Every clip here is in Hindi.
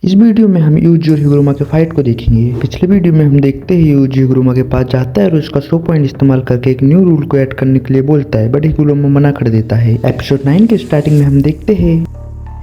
इस वीडियो में हम यूजी और हिगुरुमा के फाइट को देखेंगे। पिछले वीडियो में हम देखते हैं यूजी हिगुरुमा के पास जाता है और उसका शो पॉइंट इस्तेमाल करके एक न्यू रूल को ऐड करने के लिए बोलता है, बट हिगुरुमा मना कर देता है। एपिसोड 9 के स्टार्टिंग में हम देखते हैं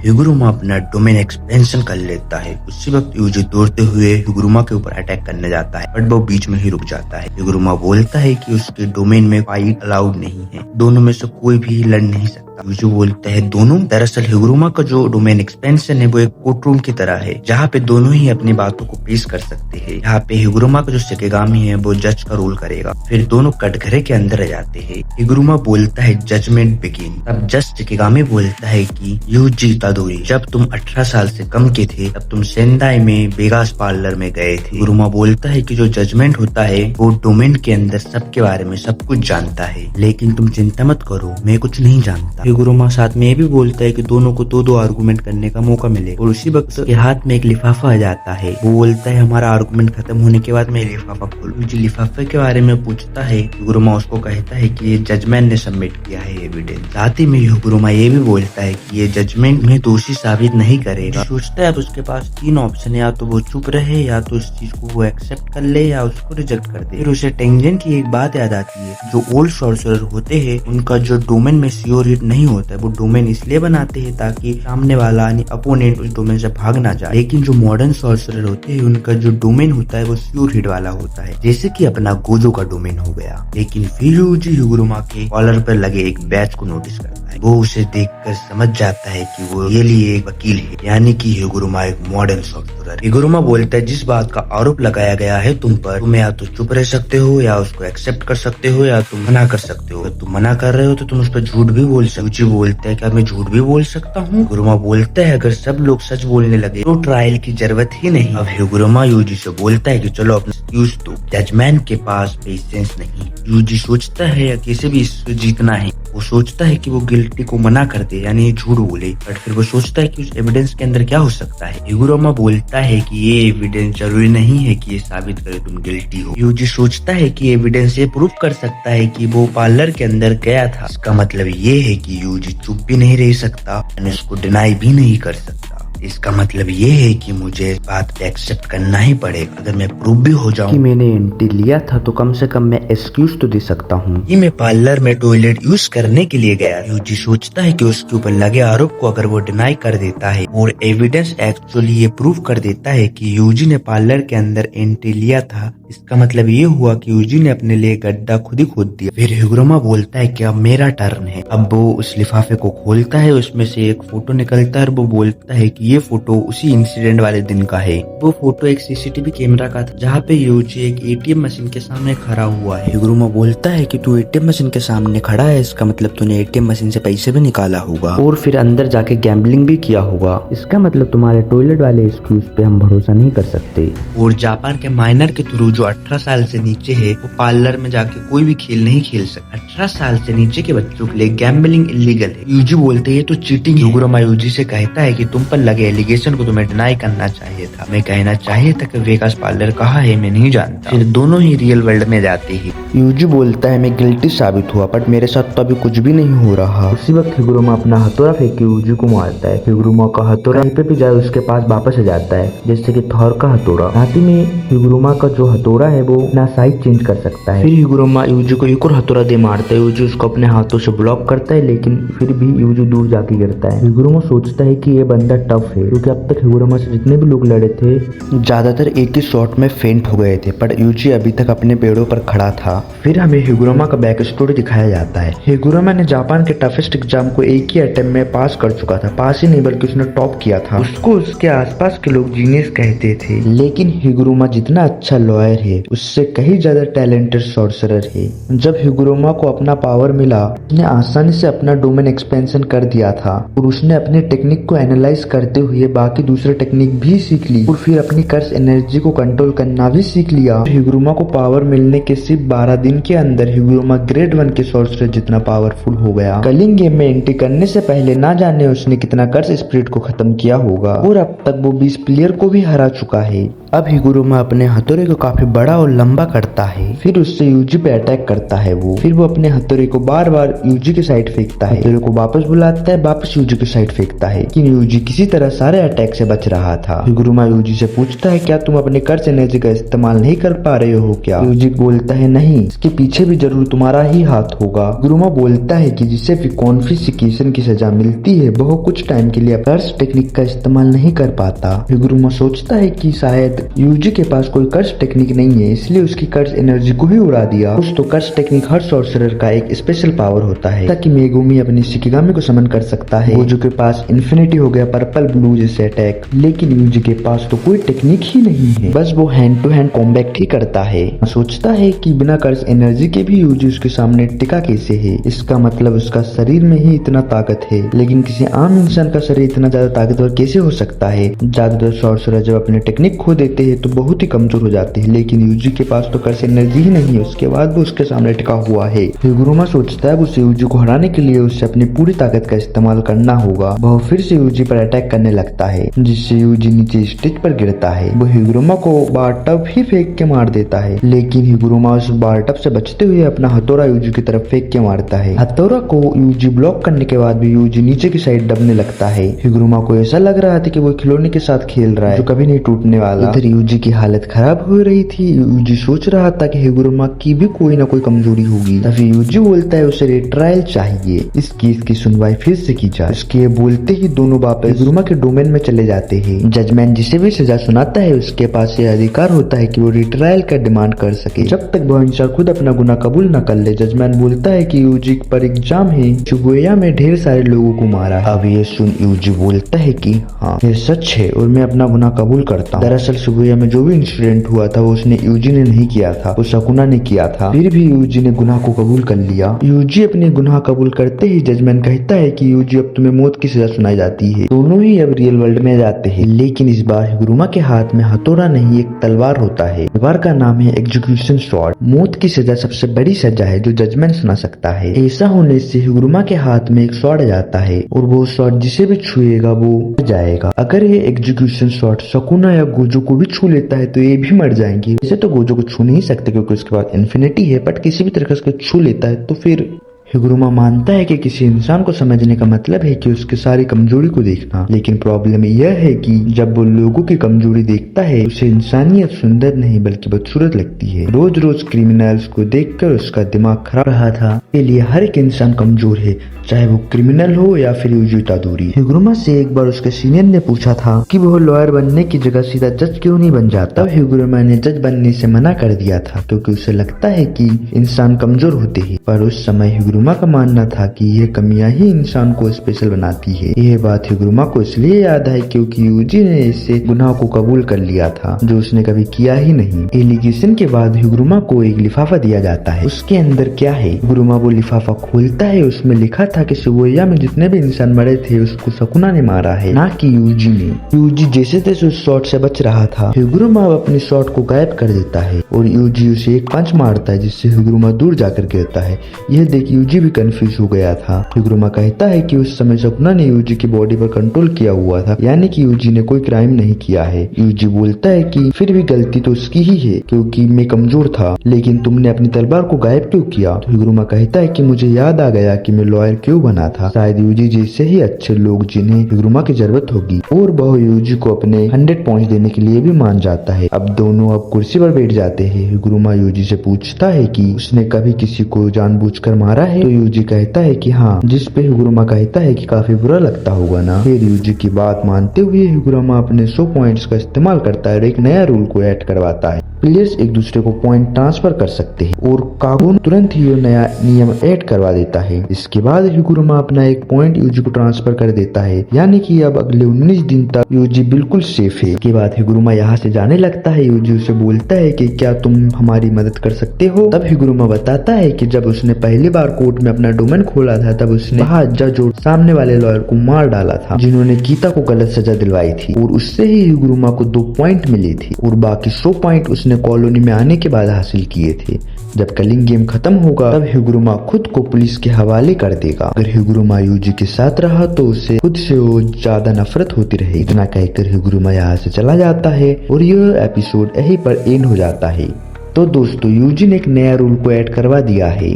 हिगुरुमा अपना डोमेन एक्सपेंशन कर लेता है। उसी वक्त यूजी दौड़ते हुए हिगुरुमा के ऊपर अटैक करने जाता है, बट वो बीच में ही रुक जाता है। हिगुरुमा बोलता है कि उसके डोमेन में फाइट अलाउड नहीं है, दोनों में से कोई भी लड़ नहीं सकता। यूजी बोलता है दोनों। दरअसल हिगुरुमा का जो डोमेन एक्सपेंशन है वो एक कोर्ट रूम की तरह है, जहाँ पे दोनों ही अपनी बातों को पेश कर सकते हैं। यहाँ पे हिगुरुमा का जो शिकेगामी है वो जज का रोल करेगा। फिर दोनों कटघरे के अंदर आ जाते हैं। हिगुरुमा बोलता है जजमेंट बिगिन। तब जज शिकेगामी बोलता है कि यूजी तादोरी, जब तुम 18 साल से कम के थे तब तुम सेंदाई में वेगास पार्लर में गए थे। हिगुरुमा बोलता है कि जो जजमेंट होता है वो डोमेन के अंदर सबके बारे में सब कुछ जानता है, लेकिन तुम चिंता मत करो, मैं कुछ नहीं जानता। हिगुरुमा साथ में ये भी बोलता है कि दोनों को दो आर्गुमेंट करने का मौका मिले, और उसी वक्त के हाथ में एक लिफाफा आ जाता है। वो बोलता है हमारा आर्गुमेंट खत्म होने के बाद मैं लिफाफा खोलूं। यूजी लिफाफे के बारे में पूछता है। हिगुरुमा उसको कहता है कि ये जजमेंट ने सबमिट किया है एविडेंस। साथ ही में हिगुरुमा ये भी बोलता है कि ये जजमेंट में दोषी साबित नहीं करेगा। सोचता है अब उसके पास 3 ऑप्शन है, या तो वो चुप रहे, या तो इस चीज को वो एक्सेप्ट कर ले, या उसको रिजेक्ट कर दे। फिर उसे टेंजेन की एक बात याद आती है। जो ओल्ड सॉर्सरर होते हैं उनका जो डोमेन में श्योर हिट नहीं होता है, वो डोमेन इसलिए बनाते हैं ताकि सामने वाला यानी अपोनेंट उस डोमेन से भाग ना जाए। लेकिन जो मॉडर्न सॉर्सरर होते हैं उनका जो डोमेन होता है वो श्योर हिट वाला होता है, जैसे कि अपना गोजो का डोमेन हो गया। लेकिन फिर यूजी हिगुरुमा के कॉलर पर लगे एक बैच को नोटिस करता है। वो उसे देखकर समझ जाता है कि वो रियली एक वकील है, यानी कि हिगुरुमा एक मॉडर्न सॉर्सरर। हिगुरुमा बोलता है जिस बात का आरोप लगाया गया है तुम पर, तुम या तो चुप रह सकते हो, या उसको एक्सेप्ट कर सकते हो, या तुम मना कर सकते हो। अगर तुम मना कर रहे हो तो तुम उस पर झूठ भी बोल सकते हो। यूजी बोलता है क्या मैं झूठ भी बोल सकता हूँ? हिगुरुमा बोलता है अगर सब लोग सच बोलने लगे तो ट्रायल की जरूरत ही नहीं। अब हिगुरुमा यूजी से बोलता है कि चलो अपना एक्सक्यूज दो, जजमेंट के पास पेशेंस नहीं। यूजी सोचता है या किसी भी इससे जीतना है। वो सोचता है कि वो गिल्टी को मना कर दे, यानी ये झूठ बोले, बट फिर वो सोचता है कि उस एविडेंस के अंदर क्या हो सकता है। हिगुरुमा बोलता है कि ये एविडेंस जरूरी नहीं है कि ये साबित करे तुम गिल्टी हो। यूजी सोचता है कि एविडेंस ये प्रूफ कर सकता है कि वो पार्लर के अंदर गया था। इसका मतलब ये है कि यूजी चुप भी नहीं रह सकता और इसको डिनाई भी नहीं कर सकता। इसका मतलब ये है कि मुझे इस बात पे एक्सेप्ट करना ही पड़ेगा। अगर मैं प्रूफ भी हो जाऊं कि मैंने एंटी लिया था तो कम से कम मैं एक्सक्यूज तो दे सकता हूँ कि मैं पार्लर में टॉयलेट यूज करने के लिए गया। यूजी सोचता है कि उसके ऊपर लगे आरोप को अगर वो डिनाई कर देता है और एविडेंस एक्चुअली ये प्रूव कर देता है कि यूजी ने पार्लर के अंदर एंटी लिया था, इसका मतलब ये हुआ कि यूजी ने अपने लिए गड्ढा खुद ही खोद दिया। फिर हिगुरुमा बोलता है कि अब मेरा टर्न है। अब वो उस लिफाफे को खोलता है, उसमें से एक फोटो निकलता है और वो बोलता है कि ये फोटो उसी इंसिडेंट वाले दिन का है। वो फोटो एक सीसीटीवी कैमरा का था, जहाँ पे यूजी एक एटीएम मशीन के सामने खड़ा हुआ है। हिगुरुमा बोलता है कि तू एटीएम मशीन के सामने खड़ा है, इसका मतलब तूने एटीएम मशीन से पैसे भी निकाला होगा और फिर अंदर जाके गैम्बलिंग भी किया होगा। इसका मतलब तुम्हारे टॉयलेट वाले एक्सक्यूज पे हम भरोसा नहीं कर सकते। और जापान के माइनर के थ्रू जो 18 साल से नीचे है वो पार्लर में जाके कोई भी खेल नहीं खेल सकता। 18 साल से नीचे के बच्चों के लिए गैम्बलिंग इलीगल है। यूजी बोलते हैं तो चीटिंग है। हिगुरुमा यूजी से कहता है कि तुम पर लगे एलिगेशन को तुम्हें डिनाई करना चाहिए था। मैं कहना चाहिए था कि वेगास पार्लर कहाँ है मैं नहीं जानता। फिर दोनों ही रियल वर्ल्ड में जाते हैं। यूजी बोलता है मैं गिल्टी साबित हुआ, बट मेरे साथ तो अभी कुछ भी नहीं हो रहा। उसी वक्त हिगुरुमा अपना हथौड़ा फेंक के यूजी को मारता है। हिगुरुमा का हथौड़ा कहीं पे भी जाए उसके पास वापस आ जाता है, जैसे कि थॉर का हथौड़ा। साथ ही में हिगुरुमा का जो हथौड़ा है वो अपना साइज चेंज कर सकता है। फिर हिगुरुमा यूजी को एक और हथौड़ा दे मारता है। यूजी उसको अपने हाथों से ब्लॉक करता है, लेकिन फिर भी यूजी दूर जाके गिरता है। हिगुरुमा सोचता है कि ये बंदा टफ है, क्योंकि अब तक हिगुरुमा से जितने भी लोग लड़े थे ज्यादातर एक ही शॉट में फेंट हो गए थे, पर यूजी अभी तक अपने पेड़ों पर खड़ा था। फिर हमें हिगुरुमा का बैक स्टोरी दिखाया जाता है। हिगुरुमा ने जापान के टफेस्ट एग्जाम को एक ही अटेम्प्ट में पास कर चुका था। पास ही नहीं बल्कि उसने टॉप किया था। उसको उसके आसपास के लोग जीनियस कहते थे। लेकिन हिगुरुमा जितना अच्छा लॉयर है उससे कहीं ज्यादा टैलेंटेड सॉर्सरर है। जब हिगुरुमा को अपना पावर मिला उसने आसानी से अपना डोमेन एक्सपेंशन कर दिया था, और उसने अपनी टेक्निक को एनालाइज करते हुए बाकी दूसरे टेक्निक भी सीख ली, और फिर अपनी कर्स एनर्जी को कंट्रोल करना भी सीख लिया। हिगुरुमा को पावर मिलने के सिर्फ 12 दिन के अंदर हिगुरुमा ग्रेड 1 के सॉर्सरर जितना पावरफुल हो गया। कलिंग गेम में एंट्री करने से पहले ना जाने उसने कितना कर्स स्पिरिट को खत्म किया होगा, और अब तक वो 20 प्लेयर को भी हरा चुका है। अब हिगुरुमा अपने हथौड़े को काफी बड़ा और लंबा करता है, फिर उससे यूजी पे अटैक करता है फिर वो अपने हथौड़े को बार बार यूजी के साइड फेंकता है, हथौड़े को वापस बुलाता है, वापस यूजी के साइड फेंकता है, लेकिन यूजी किसी तरह सारे अटैक से बच रहा था। हिगुरुमा यूजी से पूछता है क्या तुम अपने कर्स एनर्जी का इस्तेमाल नहीं कर पा रहे हो क्या? यूजी बोलता है नहीं, इसके पीछे भी जरूर तुम्हारा ही हाथ होगा। हिगुरुमा बोलता है कि जिसे भी कॉन्फिस्केशन की सजा मिलती है वह कुछ टाइम के लिए कर्स टेक्निक का इस्तेमाल नहीं कर पाता। हिगुरुमा सोचता है कि शायद यूजी के पास कोई कर्स टेक्निक नहीं है, इसलिए उसकी कर्स एनर्जी को ही उड़ा दिया। कुछ तो कर्स टेक्निक हर सॉर्सरर का एक स्पेशल पावर होता है, ताकि मेगुमी अपनी शिकिगामी को समन कर सकता है। गोजो के पास इन्फिनिटी हो गया पर्पल ब्लू जैसे अटैक, लेकिन यूजी के पास तो कोई टेक्निक ही नहीं है, बस वो हैंड टू हैंड कॉम्बैट ही करता है। सोचता है कि बिना कर्स एनर्जी के भी यूजी उसके सामने टिका कैसे है, इसका मतलब उसका शरीर में ही इतना ताकत है, लेकिन किसी आम इंसान का शरीर इतना ज्यादा ताकतवर कैसे हो सकता है? ज्यादातर सॉर्सरर जब अपने टेक्निक खो देते हैं तो बहुत ही कमजोर हो जाते हैं, लेकिन यूजी के पास तो कर्स एनर्जी ही नहीं है, उसके बाद वो उसके सामने टिका हुआ है। हिगुरुमा सोचता है उसे यूजी को हराने के लिए उसे अपनी पूरी ताकत का इस्तेमाल करना होगा। वह फिर से यूजी पर अटैक करने लगता है, जिससे यूजी नीचे स्टेज पर गिरता है। वो हिगुरुमा को बार टब ही फेंक के मार देता है, लेकिन हिगुरुमा उस बार टब से बचते हुए अपना हथौड़ा यूजी की तरफ फेंक के मारता है। हथौड़ा को यूजी ब्लॉक करने के बाद भी यूजी नीचे की साइड दबने लगता है। हिगुरुमा को ऐसा लग रहा था कि वो खिलौने के साथ खेल रहा है जो कभी नहीं टूटने वाला। इधर यूजी की हालत खराब हो रही थी। यूजी सोच रहा था कि हिगुरुमा की भी कोई ना कोई कमजोरी होगी। तभी यूजी बोलता है उसे रिट्रायल चाहिए, इस केस की सुनवाई फिर से की जाए। उसके बोलते ही दोनों वापस हिगुरुमा के डोमेन में चले जाते हैं। जजमैन जिसे भी सजा सुनाता है उसके पास ये अधिकार होता है कि वो रिट्रायल का डिमांड कर सके, जब तक वह इंसान खुद अपना गुनाह कबूल न कर ले। जजमैन बोलता है कि यूजी पर एग्जाम है, शिबुया में ढेर सारे लोगों को मारा। अब ये सुन यूजी बोलता है कि हाँ ये सच है और मैं अपना गुनाह कबूल करता हूँ। दरअसल शिबुया में जो भी इंसिडेंट हुआ था वो उसने यूजी ने नहीं किया था, वो शकुना ने किया था। फिर भी यूजी ने गुनाह को कबूल कर लिया। यूजी अपने गुनाह कबूल करते ही जजमैन कहता है कि यूजी अब तुम्हें मौत की सजा सुनाई जाती है। दोनों ही अब रियल वर्ल्ड में जाते हैं, लेकिन इस बार हिगुरुमा के हाथ में हथौड़ा नहीं एक तलवार होता है। तलवार का नाम है एग्जीक्यूशन स्वॉर्ड। मौत की सजा सबसे बड़ी सजा है जो जजमैन सुना सकता है। ऐसा होने से हिगुरुमा के हाथ में एक स्वॉर्ड जाता है और वो स्वॉर्ड जिसे भी छुएगा वो मर जाएगा। अगर ये एग्जीक्यूशन स्वॉर्ड शकुना या गोजो को भी छू लेता है तो ये भी मर जाएंगी। वैसे तो गोजो को छू नहीं सकते क्योंकि उसके पास इन्फिनिटी है, बट किसी भी तरीके से छू लेता है तो फिर हिगुरुमा मानता है कि किसी इंसान को समझने का मतलब है कि उसकी सारी कमजोरी को देखना, लेकिन प्रॉब्लम यह है कि जब वो लोगों की कमजोरी देखता है उसे इंसानियत सुंदर नहीं बल्कि बदसूरत लगती है। रोज रोज क्रिमिनल्स को देखकर उसका दिमाग खराब रहा था। इसके लिए हर एक इंसान कमजोर है, चाहे वो क्रिमिनल हो या फिर यूजी तादूरी। हिगुरुमा से एक बार उसके सीनियर ने पूछा था कि वो लॉयर बनने की जगह सीधा जज क्यों नहीं बन जाता। हिगुरुमा ने जज बनने से मना कर दिया था क्योंकि उसे लगता है कि इंसान कमजोर होते हैं, पर उस समय हिगुरुमा का मानना था कि यह कमियां ही इंसान को स्पेशल बनाती है। यह बात हिगुरुमा को इसलिए याद है क्योंकि यूजी ने इससे गुनाह को कबूल कर लिया था जो उसने कभी किया ही नहीं। एलिगेशन के बाद हिगुरुमा को एक लिफाफा दिया जाता है। उसके अंदर क्या है? हिगुरुमा वो लिफाफा खोलता है, उसमें लिखा था कि शिबुया में जितने भी इंसान मरे थे उसको शकुना ने मारा है, ना कि यूजी ने। यूजी जैसे तैसे उस शॉट से बच रहा था। हिगुरुमा अपने शॉट को गायब कर देता है और यूजी उसे एक पंच मारता है जिससे हिगुरुमा दूर जाकर गिरता है। यह देख यूजी भी कंफ्यूज हो गया था। हिगुरुमा कहता है कि उस समय शकुना ने यूजी की बॉडी पर कंट्रोल किया हुआ था, यानी कि यूजी ने कोई क्राइम नहीं किया है। यूजी बोलता है कि फिर भी गलती तो उसकी ही है क्योंकि मैं कमजोर था, लेकिन तुमने अपनी तलवार को गायब क्यों किया? तो हिगुरुमा कहता है कि मुझे याद आ गया कि मैं लॉयर क्यों बना था, शायद यूजी जैसे ही अच्छे लोग जिन्हें हिगुरुमा की जरूरत होगी, और वह यूजी को अपने 100 पॉइंट्स देने के लिए भी मान जाता है। अब दोनों अब कुर्सी पर बैठ जाते हैं। हिगुरुमा यूजी से पूछता है कि उसने कभी किसी को जानबूझकर मारा है? तो यूजी कहता है कि हाँ, जिस पे हिगुरुमा कहता है कि काफी बुरा लगता होगा ना। फिर यूजी की बात मानते हुए हिगुरुमा अपने 100 पॉइंट्स का इस्तेमाल करता है और एक नया रूल को ऐड करवाता है। प्लेयर्स एक दूसरे को पॉइंट ट्रांसफर कर सकते हैं और कागुन तुरंत ही वो नया नियम ऐड करवा देता है। इसके बाद हिगुरुमा अपना एक पॉइंट यूजी को ट्रांसफर कर देता है, यानी कि अब अगले 19 दिन तक यूजी बिल्कुल सेफ है। इसके बाद हिगुरुमा यहाँ से जाने लगता है। यूजी उसे बोलता है कि क्या तुम हमारी मदद कर सकते हो? तब हिगुरुमा बताता है कि जब उसने पहली बार कोर्ट में अपना डोमेन खोला था तब उसने वहाँ जज और सामने वाले लॉयर को मार डाला था जिन्होंने गीता को गलत सजा दिलवाई थी, और उससे ही हिगुरुमा को 2 पॉइंट मिले थे और बाकी 100 पॉइंट उसने कॉलोनी में आने के बाद हासिल किए थे। जब कलिंग गेम खत्म होगा तब हिगुरुमा खुद को पुलिस के हवाले कर देगा। अगर हिगुरुमा यूजी के साथ रहा तो उसे खुद से ज्यादा नफरत होती रहेगी। इतना कहकर हिगुरुमा यहाँ से चला जाता है और यह एपिसोड यहीं पर एंड हो जाता है। तो दोस्तों यूजी ने एक नया रूल को ऐड करवा दिया है।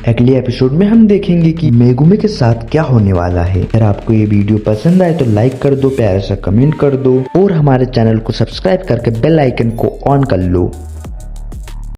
अगले एपिसोड में हम देखेंगे कि मेगुमी के साथ क्या होने वाला है। अगर आपको ये वीडियो पसंद आए तो लाइक कर दो, प्यारा सा कमेंट कर दो और हमारे चैनल को सब्सक्राइब करके बेल आइकन को ऑन कर लो।